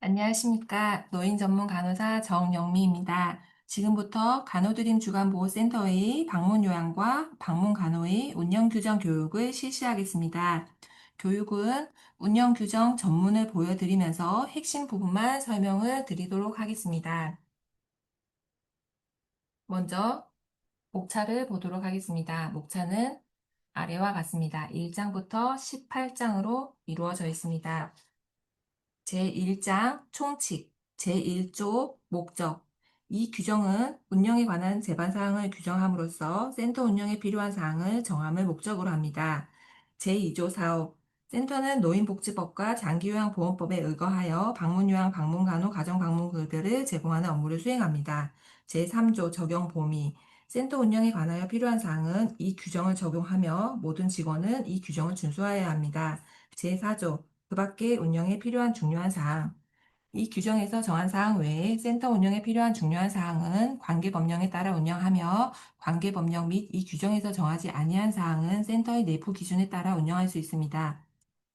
안녕하십니까. 노인 전문 간호사 정영미입니다. 지금부터 간호드림 주간보호센터의 방문 요양과 방문 간호의 운영 규정 교육을 실시하겠습니다. 교육은 운영 규정 전문을 보여드리면서 핵심 부분만 설명을 드리도록 하겠습니다. 먼저 목차를 보도록 하겠습니다. 목차는 아래와 같습니다. 1장부터 18장으로 이루어져 있습니다. 제1장 총칙, 제1조 목적. 이 규정은 운영에 관한 제반 사항을 규정함으로써 센터 운영에 필요한 사항을 정함을 목적으로 합니다. 제2조 사업. 센터는 노인복지법과 장기요양보험법에 의거하여 방문요양, 방문간호, 가정방문급여를 제공하는 업무를 수행합니다. 제3조 적용 범위. 센터 운영에 관하여 필요한 사항은 이 규정을 적용하며 모든 직원은 이 규정을 준수하여야 합니다. 제4조 그 밖의 운영에 필요한 중요한 사항. 이 규정에서 정한 사항 외에 센터 운영에 필요한 중요한 사항은 관계법령에 따라 운영하며 관계법령 및 이 규정에서 정하지 아니한 사항은 센터의 내부 기준에 따라 운영할 수 있습니다.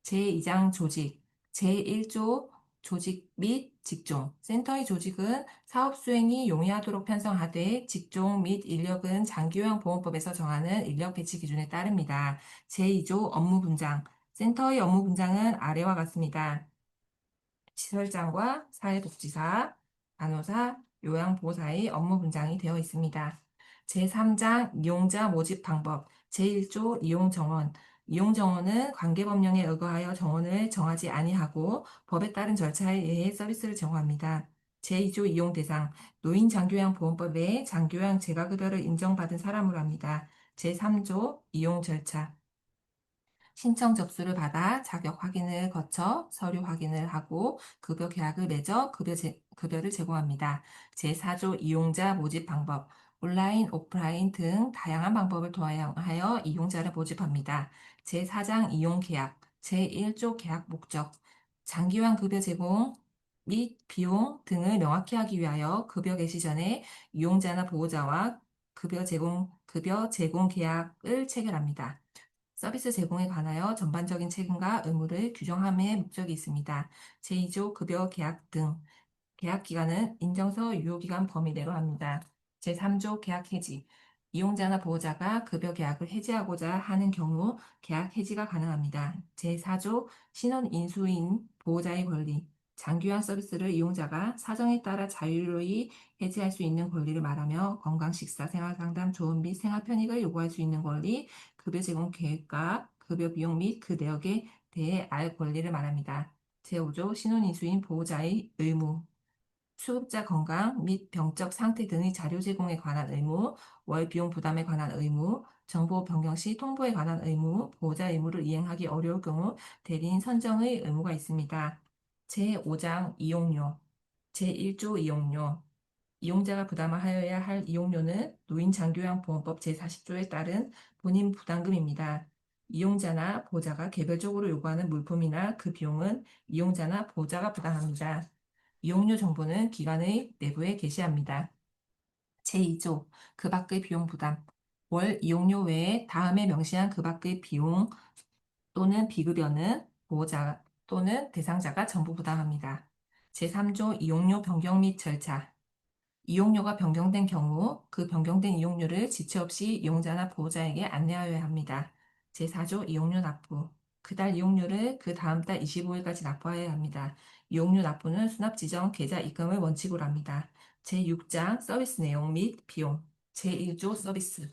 제2장 조직, 제1조 조직 및 직종. 센터의 조직은 사업 수행이 용이하도록 편성하되 직종 및 인력은 장기요양보험법에서 정하는 인력 배치 기준에 따릅니다. 제2조 업무 분장. 센터의 업무 분장은 아래와 같습니다. 시설장과 사회복지사, 간호사, 요양보호사의 업무 분장이 되어 있습니다. 제3장 이용자 모집 방법, 제1조 이용 정원. 이용 정원은 관계법령에 의거하여 정원을 정하지 아니하고 법에 따른 절차에 의해 서비스를 제공합니다. 제2조 이용 대상, 노인장교양보험법에 장교양 재가급여를 인정받은 사람으로 합니다. 제3조 이용 절차, 신청 접수를 받아 자격 확인을 거쳐 서류 확인을 하고 급여 계약을 맺어 급여를 제공합니다. 제4조 이용자 모집 방법, 온라인, 오프라인 등 다양한 방법을 통하여 이용자를 모집합니다. 제4장 이용 계약, 제1조 계약 목적, 장기요양 급여 제공 및 비용 등을 명확히 하기 위하여 급여 개시 전에 이용자나 보호자와 급여 제공 계약을 체결합니다. 서비스 제공에 관하여 전반적인 책임과 의무를 규정함의 목적이 있습니다. 제2조 급여 계약 등 계약 기간은 인정서 유효기간 범위 내로 합니다. 제3조 계약 해지. 이용자나 보호자가 급여 계약을 해지하고자 하는 경우 계약 해지가 가능합니다. 제4조 신원 인수인 보호자의 권리. 장기요양 서비스를 이용자가 사정에 따라 자유로이 해지할 수 있는 권리를 말하며 건강, 식사, 생활 상담, 조언 및 생활 편익을 요구할 수 있는 권리, 급여 제공 계획과 급여 비용 및 그 내역에 대해 알 권리를 말합니다. 제5조 신혼인수인 보호자의 의무. 수급자 건강 및 병적 상태 등의 자료 제공에 관한 의무, 월 비용 부담에 관한 의무, 정보 변경 시 통보에 관한 의무, 보호자 의무를 이행하기 어려울 경우 대리인 선정의 의무가 있습니다. 제5장 이용료, 제1조 이용료, 이용자가 부담하여야 할 이용료는 노인장교양보험법 제40조에 따른 본인 부담금입니다. 이용자나 보호자가 개별적으로 요구하는 물품이나 그 비용은 이용자나 보호자가 부담합니다. 이용료 정보는 기관의 내부에 게시합니다. 제2조 그 밖의 비용 부담. 월 이용료 외에 다음에 명시한 그 밖의 비용 또는 비급여는 보호자 또는 대상자가 전부 부담합니다. 제3조 이용료 변경 및 절차. 이용료가 변경된 경우 그 변경된 이용료를 지체 없이 이용자나 보호자에게 안내하여야 합니다. 제4조 이용료 납부. 그달 이용료를 그 다음 달 25일까지 납부하여야 합니다. 이용료 납부는 수납 지정 계좌 입금을 원칙으로 합니다. 제6장 서비스 내용 및 비용. 제1조 서비스.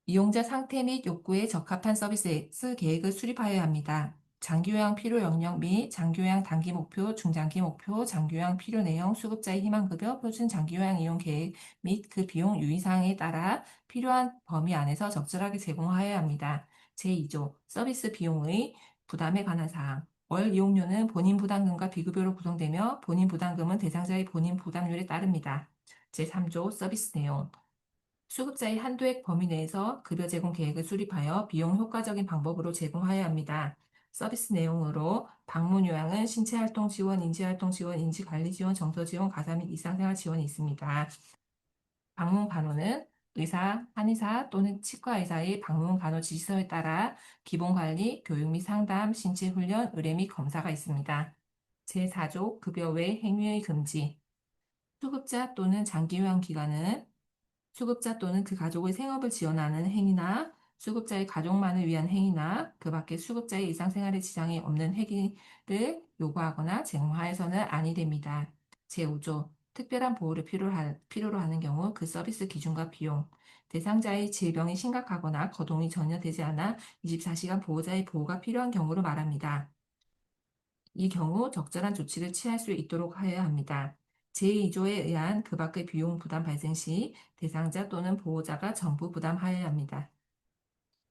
이용자 상태 및 욕구에 적합한 서비스 계획을 수립하여야 합니다. 장기요양 필요 영역 및 장기요양 단기 목표, 중장기 목표, 장기요양 필요 내용, 수급자의 희망급여, 표준 장기요양 이용 계획 및 그 비용 유의사항에 따라 필요한 범위 안에서 적절하게 제공하여야 합니다. 제2조 서비스 비용의 부담에 관한 사항. 월 이용료는 본인 부담금과 비급여로 구성되며 본인 부담금은 대상자의 본인 부담률에 따릅니다. 제3조 서비스 내용. 수급자의 한도액 범위 내에서 급여 제공 계획을 수립하여 비용 효과적인 방법으로 제공하여야 합니다. 서비스 내용으로 방문 요양은 신체활동 지원, 인지활동 지원, 인지관리 지원, 정서 지원, 가사 및 일상생활 지원이 있습니다. 방문 간호는 의사, 한의사 또는 치과의사의 방문 간호 지시서에 따라 기본 관리, 교육 및 상담, 신체 훈련, 의뢰 및 검사가 있습니다. 제4조 급여 외 행위의 금지. 수급자 또는 장기요양 기관은 수급자 또는 그 가족의 생업을 지원하는 행위나 수급자의 가족만을 위한 행위나 그 밖에 수급자의 일상생활에 지장이 없는 행위를 요구하거나 제공하여서는 아니 됩니다. 제5조 특별한 보호를 필요로 하는 경우 그 서비스 기준과 비용, 대상자의 질병이 심각하거나 거동이 전혀 되지 않아 24시간 보호자의 보호가 필요한 경우를 말합니다. 이 경우 적절한 조치를 취할 수 있도록 하여야 합니다. 제2조에 의한 그 밖의 비용 부담 발생 시 대상자 또는 보호자가 전부 부담하여야 합니다.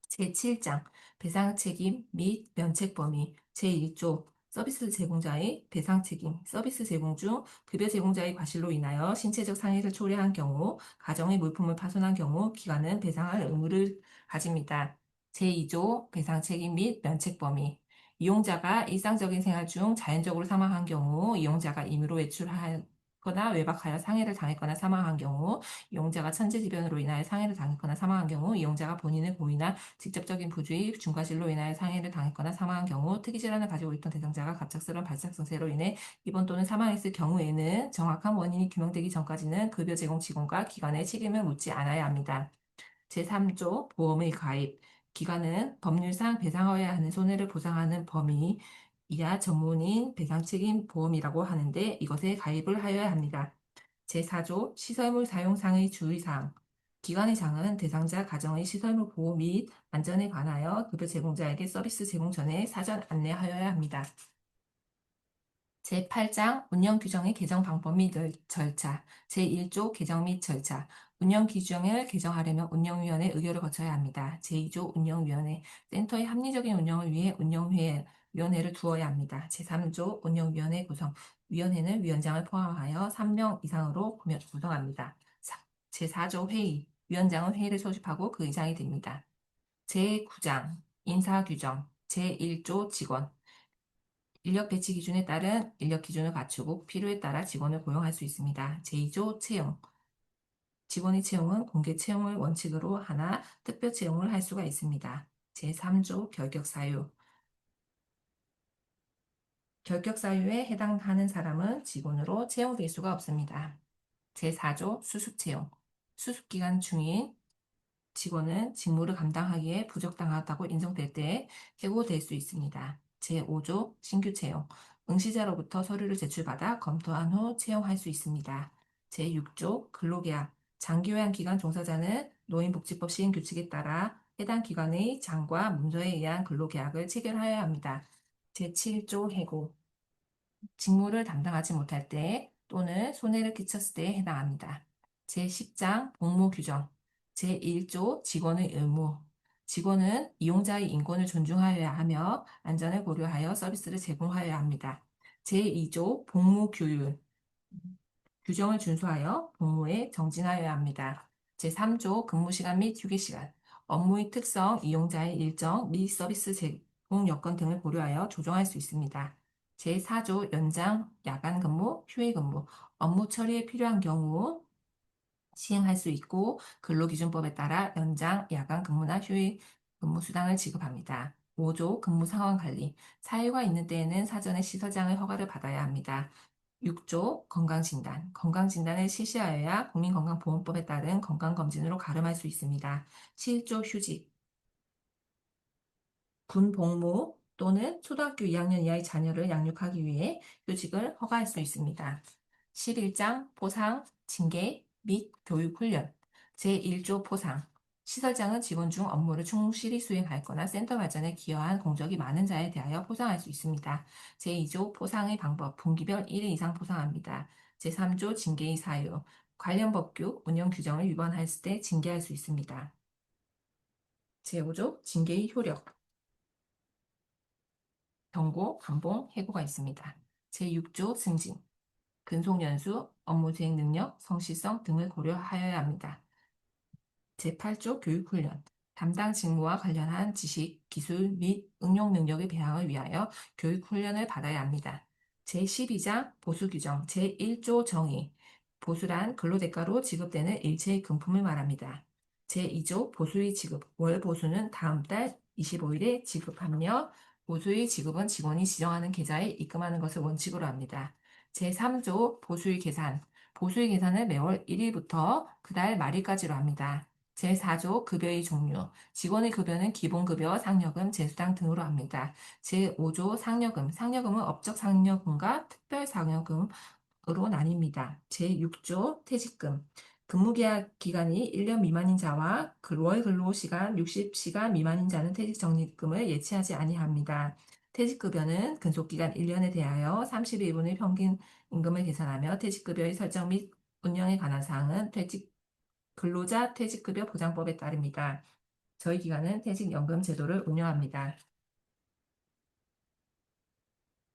제7장 배상 책임 및 면책 범위 제1조 서비스 제공자의 배상 책임 서비스 제공 중 급여 제공자의 과실로 인하여 신체적 상해를 초래한 경우 가정의 물품을 파손한 경우 기관은 배상할 의무를 가집니다. 제2조 배상 책임 및 면책 범위 이용자가 일상적인 생활 중 자연적으로 사망한 경우 이용자가 임의로 외출하거나 외박하여 상해를 당했거나 사망한 경우 이용자가 천재지변으로 인하여 상해를 당했거나 사망한 경우 이용자가 본인의 고의나 직접적인 부주의, 중과실로 인하여 상해를 당했거나 사망한 경우 특이질환을 가지고 있던 대상자가 갑작스러운 발작 증세로 인해 입원 또는 사망했을 경우에는 정확한 원인이 규명되기 전까지는 급여 제공 직원과 기관의 책임을 묻지 않아야 합니다. 제3조 보험의 가입 기관은 법률상 배상하여야 하는 손해를 보상하는 범위 이하 전문인 배상책임 보험이라고 하는데 이것에 가입을 하여야 합니다. 제4조 시설물 사용상의 주의사항 기관의 장은 대상자 가정의 시설물 보호 및 안전에 관하여 급여 제공자에게 서비스 제공 전에 사전 안내하여야 합니다. 제8장 운영 규정의 개정 방법 및 절차 제1조 개정 및 절차 운영 규정을 개정하려면 운영위원회 의결을 거쳐야 합니다. 제2조 운영위원회 센터의 합리적인 운영을 위해 운영위원회를 두어야 합니다. 제3조 운영위원회 구성 위원회는 위원장을 포함하여 3명 이상으로 구성합니다. 제4조 회의 위원장은 회의를 소집하고 그 이상이 됩니다. 제9장 인사규정 제1조 직원 인력 배치 기준에 따른 인력 기준을 갖추고 필요에 따라 직원을 고용할 수 있습니다. 제2조 채용. 직원의 채용은 공개 채용을 원칙으로 하나 특별 채용을 할 수가 있습니다. 제3조 결격 사유. 결격 사유에 해당하는 사람은 직원으로 채용될 수가 없습니다. 제4조 수습 채용. 수습 기간 중인 직원은 직무를 감당하기에 부적당하다고 인정될 때 해고될 수 있습니다. 제5조 신규 채용. 응시자로부터 서류를 제출받아 검토한 후 채용할 수 있습니다. 제6조 근로계약. 장기요양 기간 종사자는 노인복지법 시행 규칙에 따라 해당 기관의 장과 문서에 의한 근로계약을 체결하여야 합니다. 제7조 해고. 직무를 담당하지 못할 때 또는 손해를 끼쳤을 때에 해당합니다. 제10장 복무 규정 제1조 직원의 의무 직원은 이용자의 인권을 존중하여야 하며 안전을 고려하여 서비스를 제공하여야 합니다. 제2조 복무 규율 규정을 준수하여 복무에 정진하여야 합니다. 제3조 근무시간 및 휴게시간 업무의 특성, 이용자의 일정 및 서비스 제공 여건 등을 고려하여 조정할 수 있습니다. 제4조 연장, 야간 근무, 휴일 근무, 업무 처리에 필요한 경우 시행할 수 있고 근로기준법에 따라 연장, 야간 근무나 휴일 근무 수당을 지급합니다. 5조 근무 상황 관리. 사유가 있는 때에는 사전에 시설장의 허가를 받아야 합니다. 6조 건강진단. 건강진단을 실시하여야 국민건강보험법에 따른 건강검진으로 가름할 수 있습니다. 7조 휴직. 군 복무 또는 초등학교 2학년 이하의 자녀를 양육하기 위해 휴직을 허가할 수 있습니다. 11장 포상, 징계 및 교육훈련 제1조 포상 시설장은 직원 중 업무를 충실히 수행하거나 센터 발전에 기여한 공적이 많은 자에 대하여 포상할 수 있습니다. 제2조 포상의 방법 분기별 1회 이상 포상합니다. 제3조 징계의 사유 관련 법규, 운영 규정을 위반했을 때 징계할 수 있습니다. 제5조 징계의 효력 경고, 감봉, 해고가 있습니다. 제6조 승진, 근속연수, 업무 수행 능력, 성실성 등을 고려하여야 합니다. 제8조 교육훈련, 담당 직무와 관련한 지식, 기술 및 응용 능력의 배양을 위하여 교육훈련을 받아야 합니다. 제12장 보수규정, 제1조 정의, 보수란 근로대가로 지급되는 일체의 금품을 말합니다. 제2조 보수의 지급, 월 보수는 다음 달 25일에 지급하며 보수의 지급은 직원이 지정하는 계좌에 입금하는 것을 원칙으로 합니다. 제3조 보수의 계산. 보수의 계산을 매월 1일부터 그달 말일까지로 합니다. 제4조 급여의 종류. 직원의 급여는 기본급여, 상여금, 재수당 등으로 합니다. 제5조 상여금. 상여금은 업적 상여금과 특별 상여금으로 나뉩니다. 제6조 퇴직금. 근무계약 기간이 1년 미만인 자와 월 근로시간 60시간 미만인 자는 퇴직 적립금을 예치하지 아니합니다. 퇴직급여는 근속기간 1년에 대하여 31분의 평균 임금을 계산하며 퇴직급여의 설정 및 운영에 관한 사항은 근로자 퇴직급여 보장법에 따릅니다. 저희 기관은 퇴직연금 제도를 운영합니다.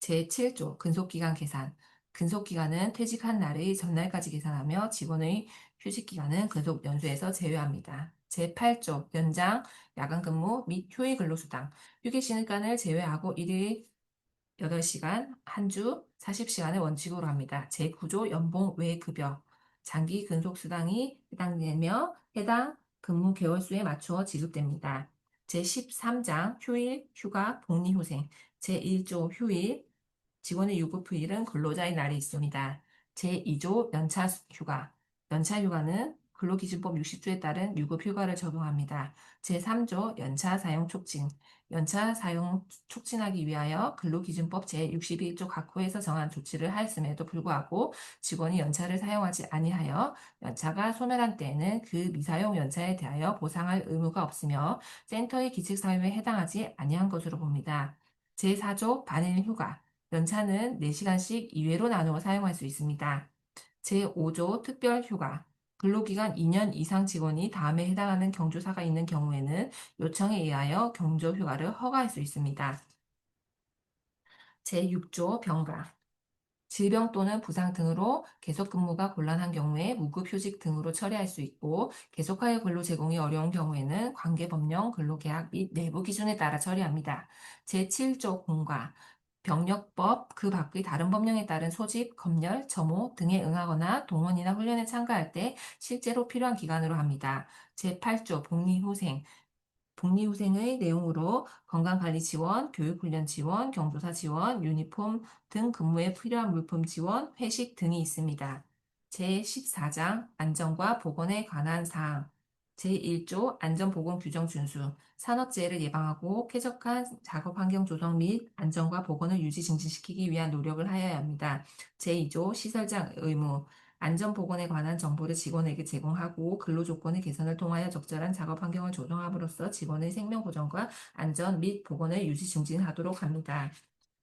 제7조 근속기간 계산. 근속기간은 퇴직한 날의 전날까지 계산하며 직원의 휴직기간은 근속 연수에서 제외합니다. 제8조 연장, 야간근무 및 휴일 근로수당. 휴게시간을 제외하고 1일 8시간, 한 주 40시간을 원칙으로 합니다. 제9조 연봉 외 급여. 장기 근속수당이 해당되며 해당 근무 개월수에 맞추어 지급됩니다. 제13장 휴일, 휴가, 복리후생. 제1조 휴일, 직원의 유급휴일은 근로자의 날이 있습니다. 제2조 연차휴가. 연차휴가는 근로기준법 60조에 따른 유급휴가를 적용합니다. 제3조 연차사용 촉진. 연차 사용 촉진하기 위하여 근로기준법 제61조 각호에서 정한 조치를 하였음에도 불구하고 직원이 연차를 사용하지 아니하여 연차가 소멸한 때에는 그 미사용 연차에 대하여 보상할 의무가 없으며 센터의 기칙 사유에 해당하지 아니한 것으로 봅니다. 제4조 반일 휴가. 연차는 4시간씩 2회로 나누어 사용할 수 있습니다. 제5조 특별휴가. 근로기간 2년 이상 직원이 다음에 해당하는 경조사가 있는 경우에는 요청에 의하여 경조휴가를 허가할 수 있습니다. 제6조 병가. 질병 또는 부상 등으로 계속 근무가 곤란한 경우에 무급휴직 등으로 처리할 수 있고 계속하여 근로 제공이 어려운 경우에는 관계법령, 근로계약 및 내부 기준에 따라 처리합니다. 제7조 공과. 병력법 그 밖의 다른 법령에 따른 소집, 검열, 점호 등에 응하거나 동원이나 훈련에 참가할 때 실제로 필요한 기간으로 합니다. 제8조 복리후생. 복리후생의 내용으로 건강관리 지원, 교육훈련 지원, 경조사 지원, 유니폼 등 근무에 필요한 물품 지원, 회식 등이 있습니다. 제14장 안전과 보건에 관한 사항. 제1조 안전보건 규정 준수. 산업재해를 예방하고 쾌적한 작업 환경 조성 및 안전과 보건을 유지 증진시키기 위한 노력을 하여야 합니다. 제2조 시설장 의무. 안전보건에 관한 정보를 직원에게 제공하고 근로조건의 개선을 통하여 적절한 작업 환경을 조성함으로써 직원의 생명보전과 안전 및 보건을 유지 증진하도록 합니다.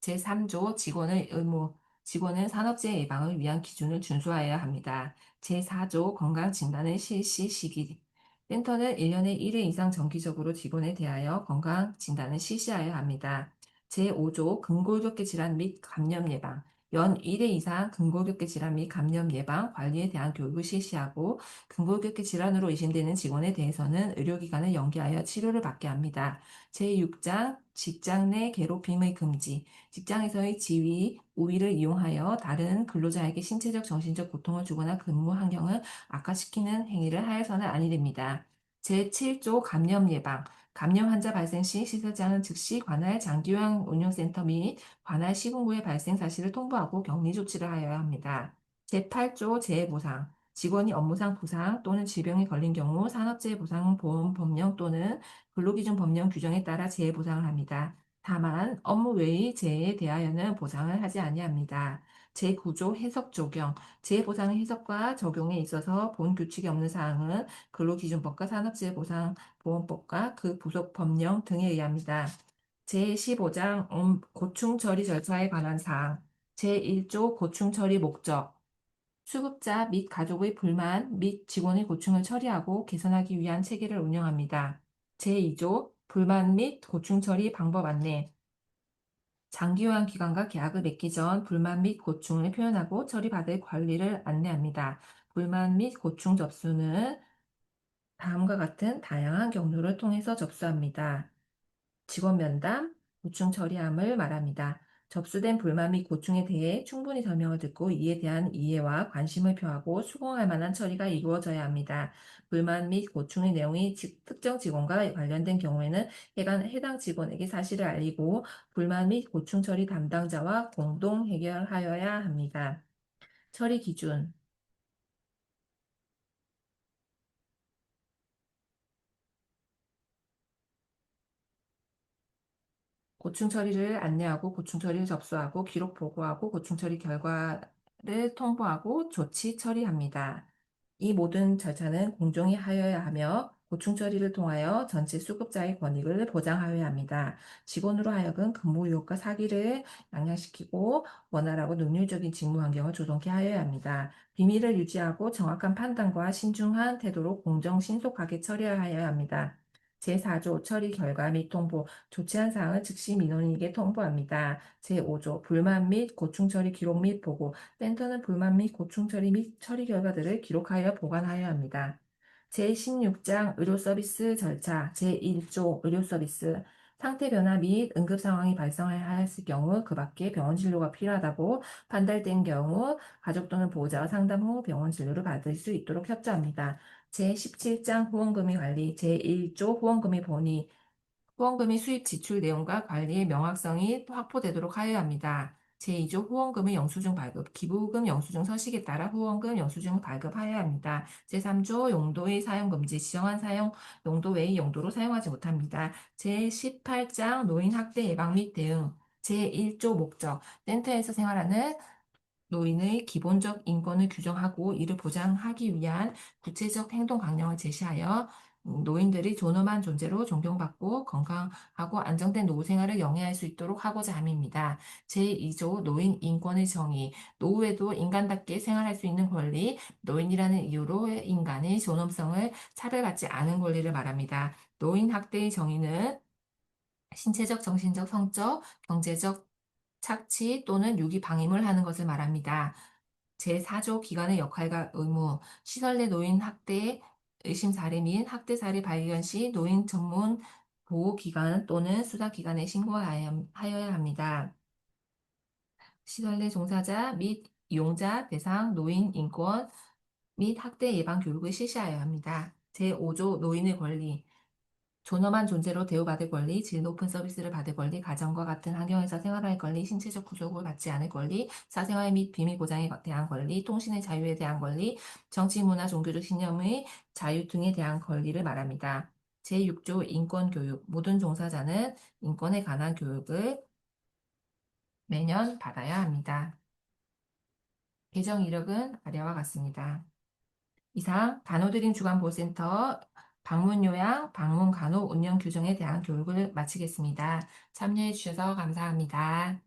제3조 직원의 의무. 직원은 산업재해 예방을 위한 기준을 준수하여야 합니다. 제4조 건강진단의 실시 시기. 센터는 1년에 1회 이상 정기적으로 직원에 대하여 건강진단을 실시하여야 합니다. 제5조 근골격계 질환 및 감염 예방. 연 1회 이상 근골격계 질환 및 감염 예방, 관리에 대한 교육을 실시하고 근골격계 질환으로 의심되는 직원에 대해서는 의료기관을 연계하여 치료를 받게 합니다. 제6장 직장 내 괴롭힘의 금지. 직장에서의 지위, 우위를 이용하여 다른 근로자에게 신체적, 정신적 고통을 주거나 근무 환경을 악화시키는 행위를 하여서는 아니 됩니다. 제7조 감염 예방. 감염 환자 발생 시 시설장은 즉시 관할 장기요양 운영센터 및 관할 시군구의 발생 사실을 통보하고 격리 조치를 하여야 합니다. 제8조 재해보상. 직원이 업무상 부상 또는 질병에 걸린 경우 산업재해보상보험법령 또는 근로기준 법령 규정에 따라 재해보상을 합니다. 다만 업무 외의 재해에 대하여는 보상을 하지 아니합니다. 제9조 해석 적용. 재해보상의 해석과 적용에 있어서 본 규칙이 없는 사항은 근로기준법과 산업재해보상보험법과 그 부속 법령 등에 의합니다. 제15장 고충 처리 절차에 관한 사항. 제1조 고충 처리 목적. 수급자 및 가족의 불만 및 직원의 고충을 처리하고 개선하기 위한 체계를 운영합니다. 제2조 불만 및 고충 처리 방법 안내. 장기요양 기관과 계약을 맺기 전 불만 및 고충을 표현하고 처리받을 관리를 안내합니다. 불만 및 고충 접수는 다음과 같은 다양한 경로를 통해서 접수합니다. 직원 면담, 고충 처리함을 말합니다. 접수된 불만 및 고충에 대해 충분히 설명을 듣고 이에 대한 이해와 관심을 표하고 수긍할 만한 처리가 이루어져야 합니다. 불만 및 고충의 내용이 특정 직원과 관련된 경우에는 해당 직원에게 사실을 알리고 불만 및 고충 처리 담당자와 공동 해결하여야 합니다. 처리 기준. 고충 처리를 안내하고 고충 처리를 접수하고 기록 보고하고 고충 처리 결과를 통보하고 조치 처리합니다. 이 모든 절차는 공정히 하여야 하며 고충 처리를 통하여 전체 수급자의 권익을 보장하여야 합니다. 직원으로 하여금 근무 의욕과 사기를 양양시키고 원활하고 능률적인 직무 환경을 조성케 하여야 합니다. 비밀을 유지하고 정확한 판단과 신중한 태도로 공정 신속하게 처리하여야 합니다. 제4조 처리 결과 및 통보 조치한 사항을 즉시 민원인에게 통보합니다. 제5조 불만 및 고충 처리 기록 및 보고 센터는 불만 및 고충 처리 및 처리 결과들을 기록하여 보관하여야 합니다. 제16장 의료 서비스 절차 제1조 의료 서비스 상태 변화 및 응급 상황이 발생하였을 경우 그 밖에 병원 진료가 필요하다고 판단된 경우 가족 또는 보호자와 상담 후 병원 진료를 받을 수 있도록 협조합니다. 제17장 후원금의 관리 제1조 후원금의 본의 후원금의 수입 지출 내용과 관리의 명확성이 확보되도록 하여야 합니다. 제2조 후원금의 영수증 발급, 기부금 영수증 서식에 따라 후원금 영수증 발급하여야 합니다. 제3조 용도의 사용 금지, 지정한 사용 용도 외의 용도로 사용하지 못합니다. 제18장 노인 학대 예방 및 대응, 제1조 목적, 센터에서 생활하는 노인의 기본적 인권을 규정하고 이를 보장하기 위한 구체적 행동 강령을 제시하여 노인들이 존엄한 존재로 존경받고 건강하고 안정된 노후 생활을 영위할 수 있도록 하고자 함입니다. 제2조 노인 인권의 정의, 노후에도 인간답게 생활할 수 있는 권리, 노인이라는 이유로 인간의 존엄성을 차별받지 않은 권리를 말합니다. 노인 학대의 정의는 신체적, 정신적, 성적, 경제적 착취 또는 유기 방임을 하는 것을 말합니다. 제4조 기관의 역할과 의무, 시설 내 노인 학대 의심 사례 및 학대 사례 발견 시 노인 전문 보호기관 또는 수사기관에 신고하여야 합니다. 시설 내 종사자 및 이용자 대상 노인 인권 및 학대 예방 교육을 실시하여야 합니다. 제5조 노인의 권리, 존엄한 존재로 대우받을 권리, 질 높은 서비스를 받을 권리, 가정과 같은 환경에서 생활할 권리, 신체적 구속을 받지 않을 권리, 사생활 및 비밀 보장에 대한 권리, 통신의 자유에 대한 권리, 정치, 문화, 종교적 신념의 자유 등에 대한 권리를 말합니다. 제6조 인권교육, 모든 종사자는 인권에 관한 교육을 매년 받아야 합니다. 개정 이력은 아래와 같습니다. 이상 간호드림 주간보호센터 방문 요양, 방문 간호 운영 규정에 대한 교육을 마치겠습니다. 참여해 주셔서 감사합니다.